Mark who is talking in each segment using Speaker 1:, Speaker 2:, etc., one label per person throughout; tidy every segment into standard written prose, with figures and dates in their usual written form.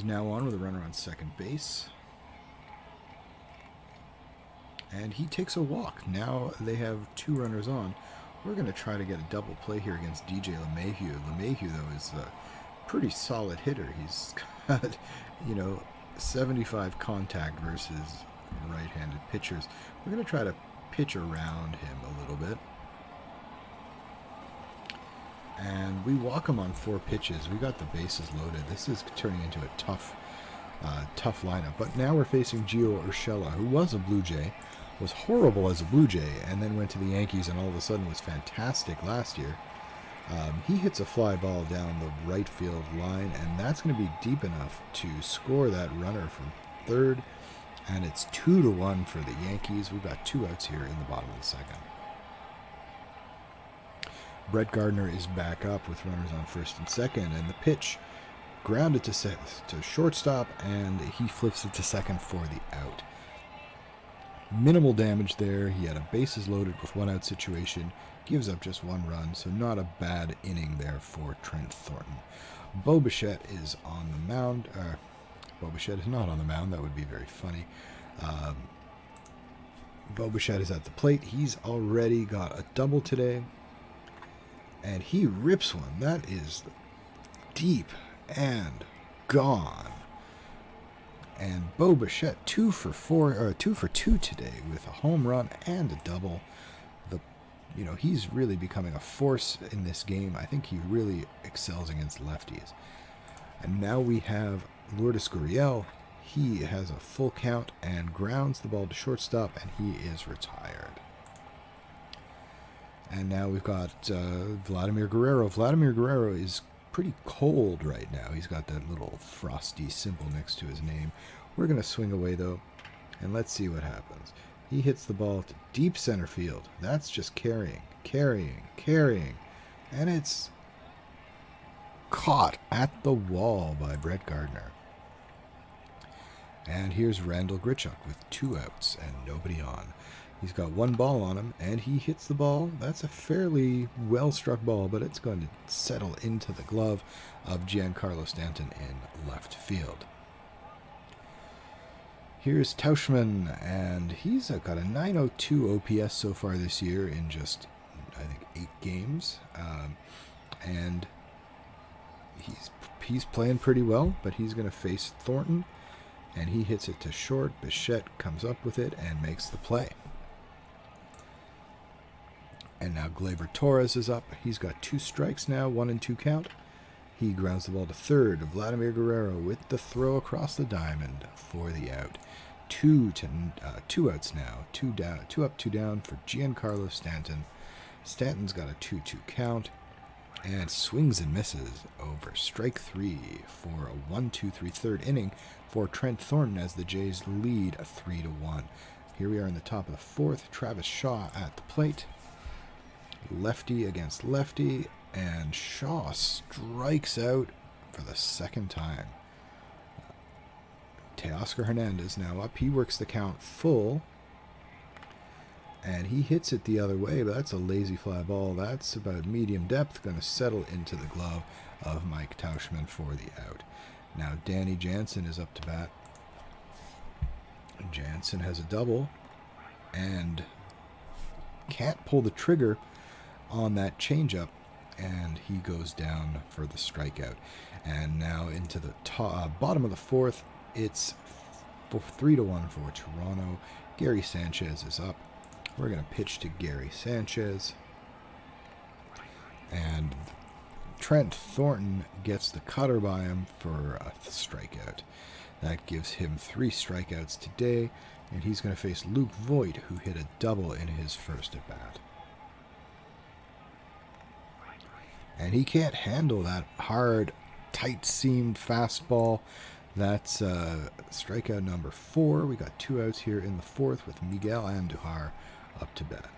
Speaker 1: is now on with a runner on second base. And he takes a walk. Now they have 2 runners on. We're going to try to get a double play here against DJ LeMahieu. LeMahieu, though, is a pretty solid hitter. He's got, 75 contact versus right-handed pitchers. We're going to try to pitch around him a little bit. And we walk him on 4 pitches. We got the bases loaded. This is turning into a tough lineup. But now we're facing Gio Urshela, who was a Blue Jay, was horrible as a Blue Jay, and then went to the Yankees and all of a sudden was fantastic last year. He hits a fly ball down the right field line, and that's going to be deep enough to score that runner from third. And it's 2-1 for the Yankees. We've got 2 outs here in the bottom of the second. Brett Gardner is back up with runners on first and second, and the pitch grounded to shortstop, and he flips it to second for the out. Minimal damage there. He had a bases loaded with 1 out situation, gives up just 1 run, so not a bad inning there for Trent Thornton. Bo Bichette is on the mound. Bo Bichette is not on the mound. That would be very funny. Bo Bichette is at the plate. He's already got a double today, and he rips one. That is deep and gone. And Bo Bichette 2 for 2 today with a home run and a double. He's really becoming a force in this game. I think he really excels against lefties. And now we have Lourdes Gurriel. He has a full count and grounds the ball to shortstop, and he is retired. And now we've got Vladimir Guerrero. Vladimir Guerrero is pretty cold right now. He's got that little frosty symbol next to his name. We're going to swing away, though, and let's see what happens. He hits the ball to deep center field. That's just carrying, and it's caught at the wall by Brett Gardner. And here's Randall Grichuk with 2 outs and nobody on. He's got 1 ball on him, and he hits the ball. That's a fairly well-struck ball, but it's going to settle into the glove of Giancarlo Stanton in left field. Here's Tauschman, and he's got a 902 OPS so far this year in just, I think, 8 games. And he's playing pretty well, but he's going to face Thornton, and he hits it to short. Bichette comes up with it and makes the play. And now Gleyber Torres is up. He's got 2 strikes now, 1 and 2 count. He grounds the ball to third. Vladimir Guerrero with the throw across the diamond for the out. 2 outs now. 2 down, 2 up, 2 down for Giancarlo Stanton. Stanton's got a 2-2 count and swings and misses over strike 3 for a 1-2-3 third inning for Trent Thornton as the Jays lead 3-1. Here we are in the top of the 4th. Travis Shaw at the plate. Lefty against lefty, and Shaw strikes out for the 2nd time. Teoscar Hernandez now up. He works the count full, and he hits it the other way, but that's a lazy fly ball. That's about medium depth, going to settle into the glove of Mike Tauschman for the out. Now Danny Jansen is up to bat. Jansen has a double and can't pull the trigger on that changeup, and he goes down for the strikeout. And now into the bottom of the 4th, it's 3-1 for Toronto. Gary Sanchez is up. We're going to pitch to Gary Sanchez, and Trent Thornton gets the cutter by him for a strikeout. That gives him 3 strikeouts today, and he's going to face Luke Voigt, who hit a double in his first at bat. And he can't handle that hard, tight-seamed fastball. That's strikeout number 4. We got 2 outs here in the 4th with Miguel Andujar up to bat.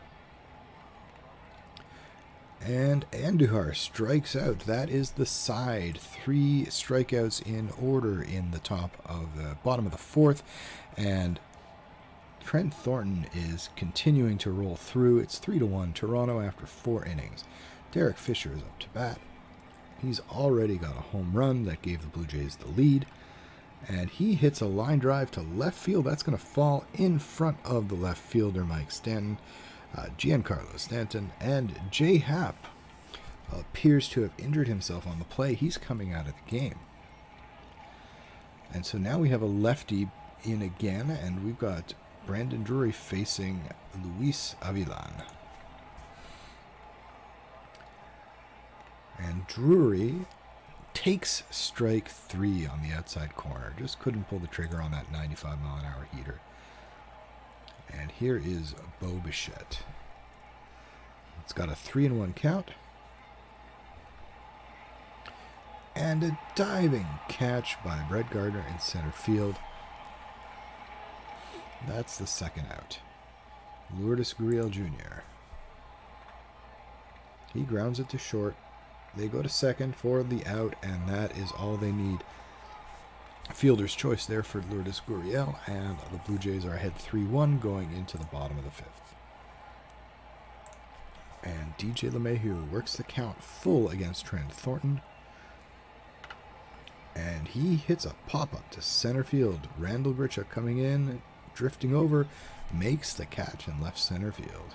Speaker 1: And Andujar strikes out. That is the side. 3 strikeouts in order in the bottom of the 4th. And Trent Thornton is continuing to roll through. It's 3-1 Toronto after 4 innings. Derek Fisher is up to bat. He's already got a home run that gave the Blue Jays the lead. And he hits a line drive to left field. That's going to fall in front of the left fielder, Mike Stanton. Giancarlo Stanton, and Jay Happ appears to have injured himself on the play. He's coming out of the game. And so now we have a lefty in again, and we've got Brandon Drury facing Luis Avilan. And Drury takes strike 3 on the outside corner. Just couldn't pull the trigger on that 95-mile-an-hour heater. And here is Bo Bichette. It's got a 3-1 count. And a diving catch by Brett Gardner in center field. That's the second out. Lourdes Gurriel Jr. He grounds it to short. They go to second for the out, and that is all they need. Fielder's choice there for Lourdes Gurriel, and the Blue Jays are ahead 3-1 going into the bottom of the 5th. And DJ LeMahieu works the count full against Trent Thornton. And he hits a pop-up to center field. Randall Grichuk coming in, drifting over, makes the catch in left center field.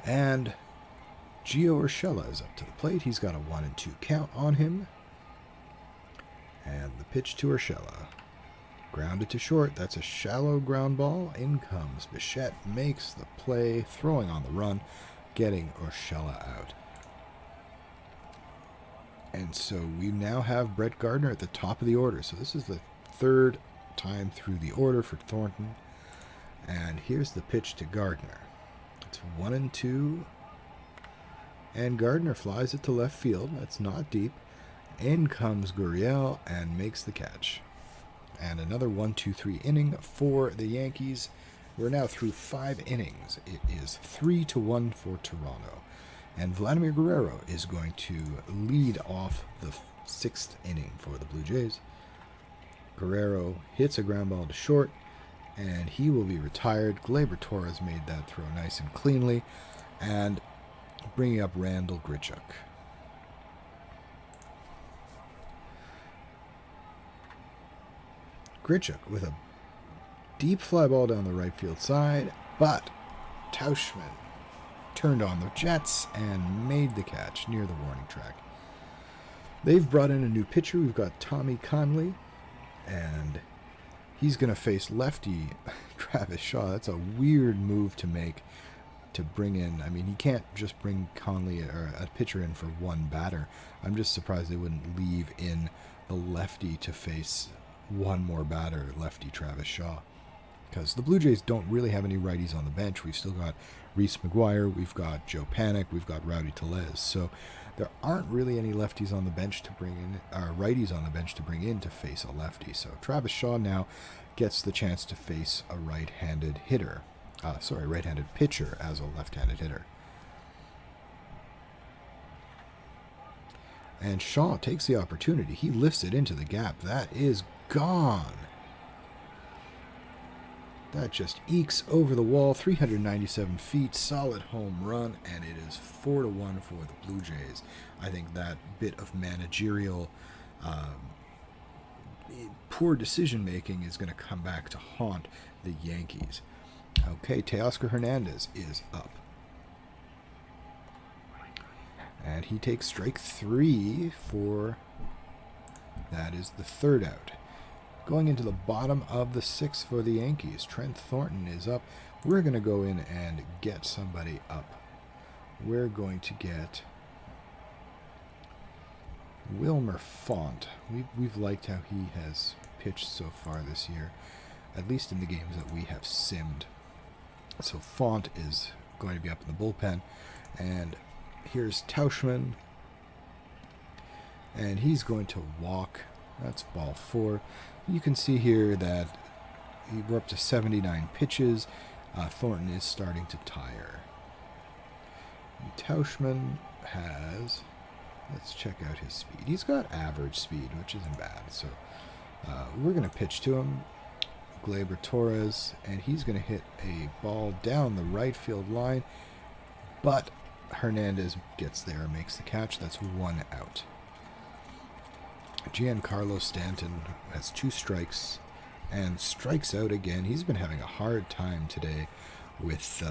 Speaker 1: And Gio Urshela is up to the plate. He's got a 1-2 count on him. And the pitch to Urshela. Grounded to short. That's a shallow ground ball. In comes Bichette. Makes the play. Throwing on the run. Getting Urshela out. And so we now have Brett Gardner at the top of the order. So this is the third time through the order for Thornton. And here's the pitch to Gardner. It's 1-2. And Gardner flies it to left field. That's not deep. In comes Gurriel and makes the catch. And another 1-2-3 inning for the Yankees. We're now through 5 innings. It is 3-1 for Toronto. And Vladimir Guerrero is going to lead off the 6th inning for the Blue Jays. Guerrero hits a ground ball to short, and he will be retired. Gleyber Torres made that throw nice and cleanly. And bringing up Randall Grichuk. Grichuk with a deep fly ball down the right field side, but Tauschman turned on the jets and made the catch near the warning track. They've brought in a new pitcher. We've got Tommy Conley, and he's going to face lefty Travis Shaw. That's a weird move to make, to bring in. I mean, he can't just bring Conley or a pitcher in for one batter. I'm just surprised they wouldn't leave in the lefty to face one more batter, lefty Travis Shaw. Because the Blue Jays don't really have any righties on the bench. We've still got Reese McGuire, we've got Joe Panik, we've got Rowdy Tellez. So there aren't really any lefties on the bench to bring in, or righties on the bench to bring in to face a lefty. So Travis Shaw now gets the chance to face a right-handed hitter. Right-handed pitcher as a left-handed hitter. And Shaw takes the opportunity. He lifts it into the gap. That is gone. That just ekes over the wall, 397 feet, solid home run, and it is 4-1 for the Blue Jays. I think that bit of managerial poor decision-making is going to come back to haunt the Yankees. Okay, Teoscar Hernandez is up. And he takes strike 3 for, that is the third out. Going into the bottom of the 6th for the Yankees, Trent Thornton is up. We're going to go in and get somebody up. We're going to get Wilmer Font. We've liked how he has pitched so far this year, at least in the games that we have simmed. So Font is going to be up in the bullpen. And here's Tauschman. And he's going to walk. That's ball 4. You can see here that we're up to 79 pitches. Thornton is starting to tire. Tauschman has, let's check out his speed. He's got average speed, which isn't bad. So we're going to pitch to him. Gleyber Torres, and he's going to hit a ball down the right field line, but Hernandez gets there and makes the catch. That's 1 out. Giancarlo Stanton has 2 strikes and strikes out again. He's been having a hard time today with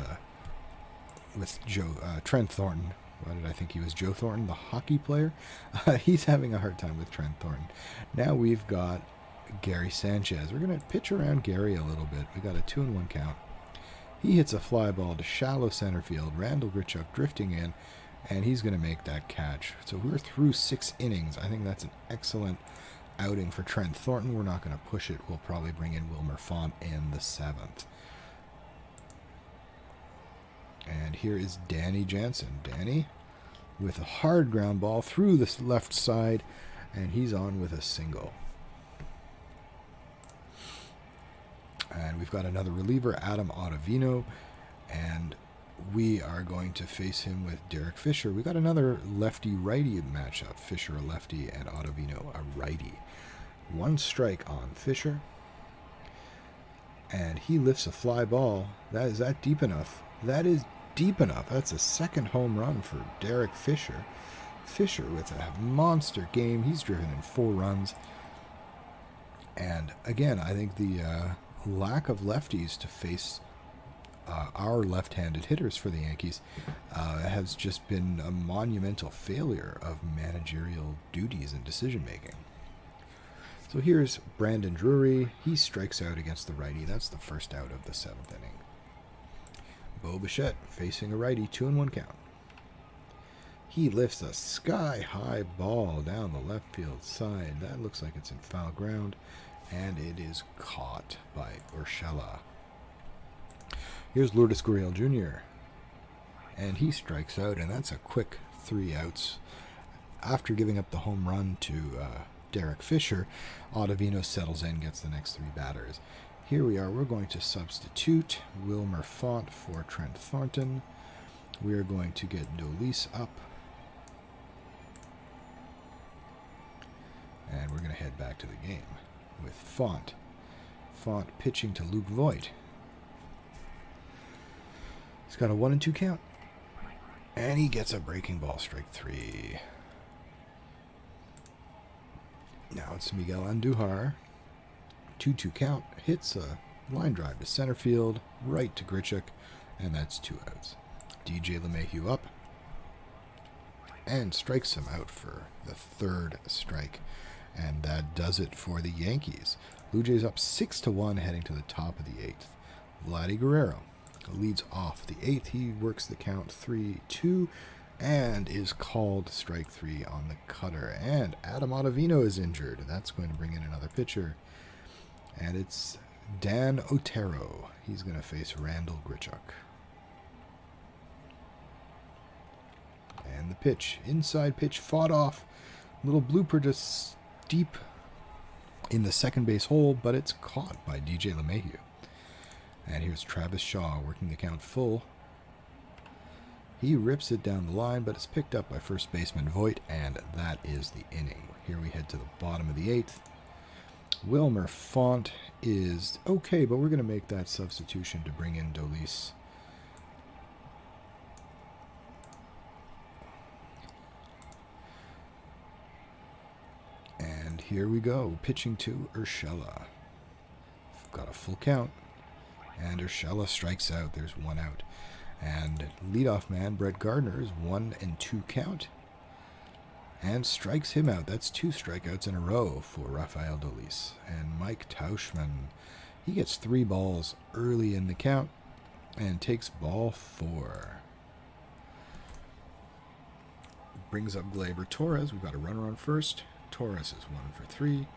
Speaker 1: Trent Thornton. Why did I think he was Joe Thornton, the hockey player? He's having a hard time with Trent Thornton. Now we've got Gary Sanchez. We're going to pitch around Gary a little bit. We got a 2-1 count. He hits a fly ball to shallow center field. Randall Grichuk drifting in, and he's going to make that catch. So we're through 6 innings. I think that's an excellent outing for Trent Thornton. We're not going to push it. We'll probably bring in Wilmer Font in the 7th. And here is Danny Jansen. Danny with a hard ground ball through the left side, and he's on with a single. And we've got another reliever, Adam Ottavino, and we are going to face him with Derek Fisher. We got another lefty-righty matchup. Fisher a lefty and Ottavino a righty. 1 strike on Fisher, and he lifts a fly ball. Is that deep enough? That is deep enough. That's a 2nd home run for Derek Fisher. Fisher with a monster game. He's driven in 4 runs. And again, I think the lack of lefties to face our left-handed hitters for the Yankees has just been a monumental failure of managerial duties and decision-making. So here's Brandon Drury. He strikes out against the righty. That's the first out of the 7th inning. Bo Bichette facing a righty, 2-1 count. He lifts a sky-high ball down the left field side. That looks like it's in foul ground, and it is caught by Urshela. Here's Lourdes Gurriel Jr., and he strikes out, and that's a quick 3 outs. After giving up the home run to Derek Fisher, Ottavino settles in, gets the next 3 batters. Here we are. We're going to substitute Wilmer Font for Trent Thornton. We are going to get Dolis up. And we're going to head back to the game with Font. Font pitching to Luke Voigt. He's got a 1-2 count. And he gets a breaking ball, strike 3. Now it's Miguel Andujar. 2-2 count, hits a line drive to center field, right to Grichuk, and that's 2 outs. DJ LeMahieu up and strikes him out for the 3rd strike, and that does it for the Yankees. Blue Jays up 6-1 heading to the top of the 8th. Vladimir Guerrero leads off the 8th. He works the count 3-2 and is called strike 3 on the cutter. And Adam Ottavino is injured. That's going to bring in another pitcher. And it's Dan Otero. He's going to face Randall Grichuk. And the pitch, inside pitch, fought off. Little blooper just deep in the second base hole, but it's caught by DJ LeMahieu. And here's Travis Shaw working the count full. He rips it down the line, but it's picked up by first baseman Voigt, and that is the inning. Here we head to the bottom of the 8th. Wilmer Font is okay, but we're going to make that substitution to bring in Dolis. And here we go, pitching to Urshela. Got a full count, and Urshela strikes out. There's 1 out. And leadoff man Brett Gardner is 1-2 count, and strikes him out. That's 2 strikeouts in a row for Rafael Dolis. And Mike Tauschman, he gets 3 balls early in the count and takes ball 4. Brings up Gleyber Torres. We've got a runner on first. Torres is 1 for 3,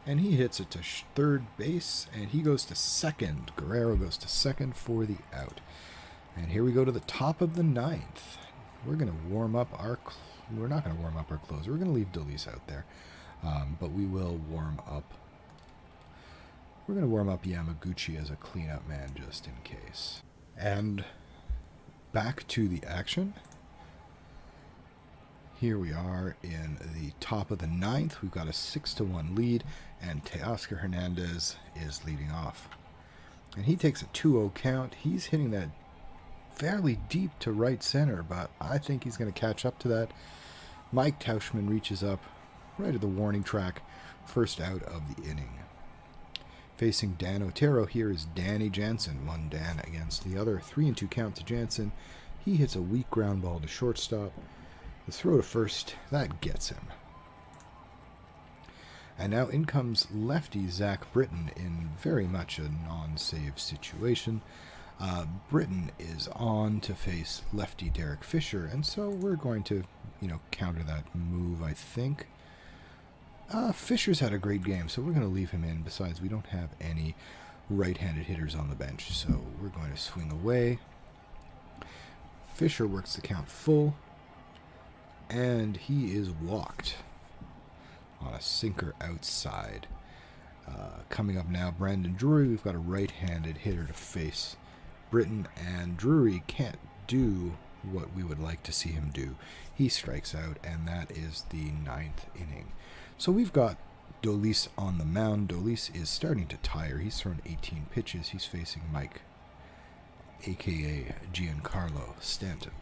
Speaker 1: and he hits it to 3rd base, and he goes to 2nd. Guerrero goes to 2nd for the out. And here we go to the top of the 9th. We're going to warm up our... We're not going to warm up our closer. We're going to leave Dolis out there. But we will warm up... We're going to warm up Yamaguchi as a cleanup man just in case. And back to the action. Here we are in the top of the 9th. We've got a 6-1 lead, and Teoscar Hernandez is leading off. And he takes a 2-0 count. He's hitting that fairly deep to right center, but I think he's going to catch up to that. Mike Tauschman reaches up right at the warning track First out of the inning. Facing Dan Otero here is Danny Jansen. One Dan against the other. 3-2 count to Jansen. He hits a weak ground ball to shortstop. The throw to first, that gets him. And now in comes lefty Zach Britton in very much a non-save situation. Britton is on to face lefty Derek Fisher, and so we're going to, counter that move, I think. Fisher's had a great game, so we're going to leave him in. Besides, we don't have any right-handed hitters on the bench, so we're going to swing away. Fisher works the count full, and he is walked on a sinker outside. Coming up now, Brandon Drury. We've got a right-handed hitter to face Britton, and Drury can't do what we would like to see him do. He strikes out, and that is the 9th inning. So we've got Dolis on the mound. Dolis is starting to tire. He's thrown 18 pitches. He's facing Mike, a.k.a. Giancarlo Stanton.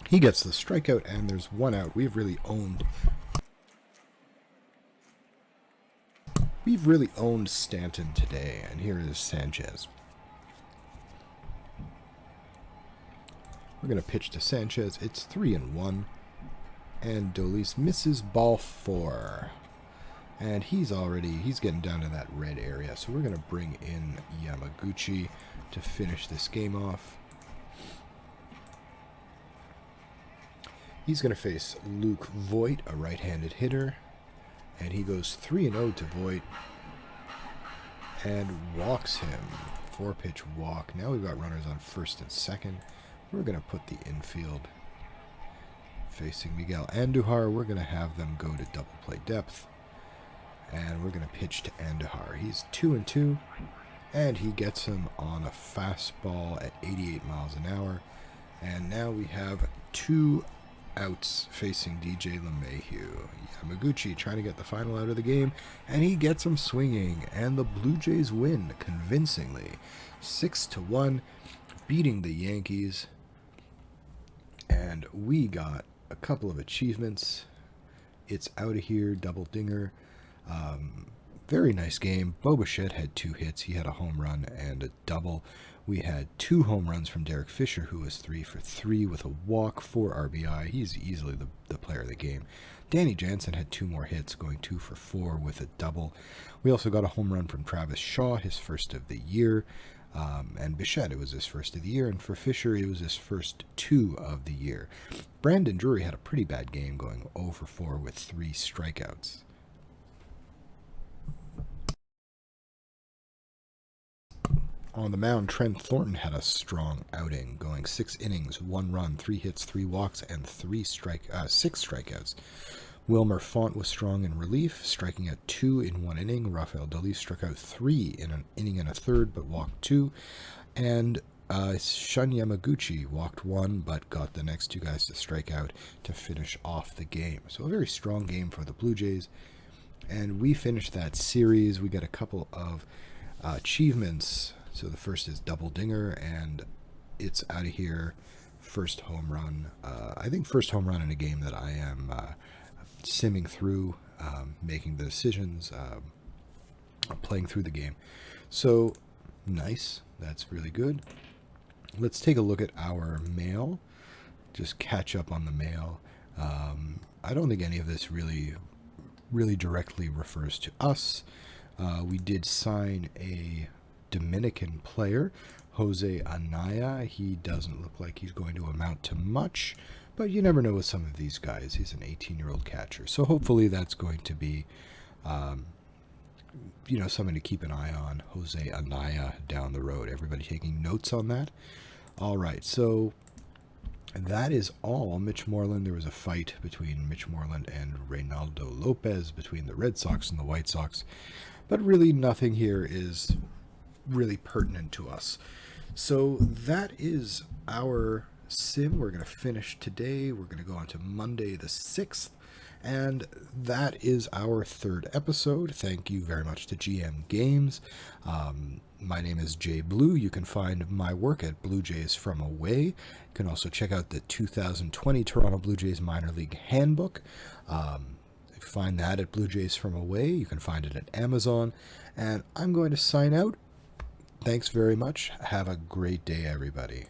Speaker 1: He gets the strikeout, and there's one out. We've really owned Stanton today, and here is Sanchez. We're going to pitch to Sanchez. It's 3-1, and Dolis misses ball 4. And he's getting down to that red area, so we're going to bring in Yamaguchi to finish this game off. He's going to face Luke Voigt, a right-handed hitter, and he goes 3-0 to Voigt and walks him. 4-pitch walk. Now we've got runners on first and second. We're going to put the infield facing Miguel Andujar. We're going to have them go to double play depth, and we're going to pitch to Andujar. He's 2-2, and he gets him on a fastball at 88 miles an hour. And now we have 2 outs facing DJ LeMahieu. Yamaguchi trying to get the final out of the game, and he gets him swinging, and the Blue Jays win convincingly, 6-1, beating the Yankees. And we got a couple of achievements. It's out of here, double dinger. Very nice game. Bo Bichette had 2 hits. He had a home run and a double. We had 2 home runs from Derek Fisher, who was 3 for 3 with a walk, 4 RBI. He's easily the player of the game. Danny Jansen had 2 more hits, going 2 for 4 with a double. We also got a home run from Travis Shaw, his first of the year. And Bichette, it was his first of the year. And for Fisher, it was his first 2 of the year. Brandon Drury had a pretty bad game, going 0 for 4 with 3 strikeouts. On the mound, Trent Thornton had a strong outing, going 6 innings, 1 run, 3 hits, 3 walks, and 6 strikeouts. Wilmer Font was strong in relief, striking out 2 in 1 inning. Rafael Dolis struck out 3 in an inning and a third, but walked 2. And Shun Yamaguchi walked 1, but got the next 2 guys to strike out to finish off the game. So a very strong game for the Blue Jays. And we finished that series. We got a couple of achievements. So the first is double dinger, and it's out of here. First home run. I think first home run in a game that I am simming through, making the decisions, playing through the game. So nice. That's really good. Let's take a look at our mail. Just catch up on the mail. I don't think any of this really directly refers to us. We did sign a Dominican player, Jose Anaya. He doesn't look like he's going to amount to much, but you never know with some of these guys. He's an 18-year-old catcher, so hopefully that's going to be something to keep an eye on. Jose Anaya down the road. Everybody taking notes on that? All right, so that is all. Mitch Moreland, there was a fight between Mitch Moreland and Reynaldo Lopez, between the Red Sox and the White Sox, but really nothing here is really pertinent to us. So that is our sim. We're going to finish today. We're going to go on to Monday the 6th, and that is our 3rd episode. Thank you very much to GM Games. My name is JayBlue. You can find my work at Blue Jays From Away. You can also check out the 2020 Toronto Blue Jays Minor League Handbook. Find that at Blue Jays From Away. You can find it at Amazon. And I'm going to sign out. Thanks very much. Have a great day, everybody.